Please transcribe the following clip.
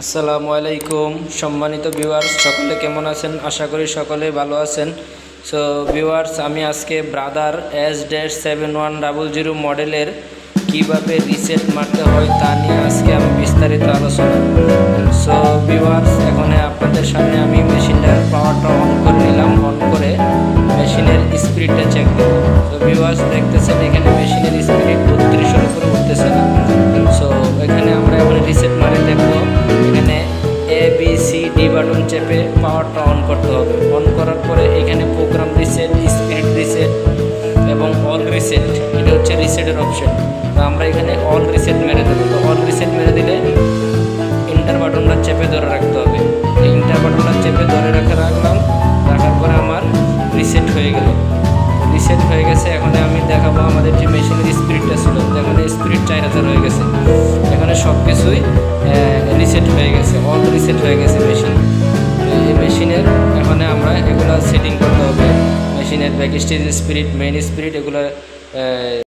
আসসালামু আলাইকুম সম্মানিত ভিউয়ার্স, সকলে কেমন আছেন? আশা করি সকলে ভালো আছেন। সো ভিউয়ার্স, আমি আজকে ব্রাদার S-7100 মডেলের কিভাবে রিসেট মারতে হয় তা নিয়ে আজকে আমি বিস্তারিত আলোচনা। সো ভিউয়ার্স, এখন আপনাদের সামনে আমি মেশিনটার পাওয়ারটা অন করে নিলাম। অন করে মেশিনের স্পিডটা চেক দেব। সো ভিউয়ার্স, দেখতেছেন এখানে মেশিনের স্পিড 32-এর উপরে উঠতেছে না। সো এখানে আমরা এখন রিসেট মারে দেখবো। এখানে ABCD বাটন চেপে পাওয়ারটা অন করতে হবে। অন করার পরে এখানে প্রোগ্রাম রিসেট, স্পিড রিসেট এবং অল রিসেট, এটা হচ্ছে রিসেটের অপশন। তো আমরা এখানে অল রিসেট মেরে দেবো। তো অল রিসেট মেরে দিলে ইন্টার বাটনটা চেপে ধরে রাখতে হবে। এই ইন্টার বাটনটা চেপে ধরে রাখার পরে আমার রিসেট হয়ে গেল। রিসেট হয়ে গেছে। এখন আমি দেখাবো আমাদের যে মেশিনের স্পিডটা ছিল, এখানে স্পিড 4000 হয়ে গেছে। এখানে সব কিছুই রিসেট হয়ে গেছে, অল রিসেট হয়ে গেছে মেশিন। এই মেশিনের এখানে আমরা এগুলো সেটিং করতে হবে। মেশিনের back stage speed, main speed, এগুলো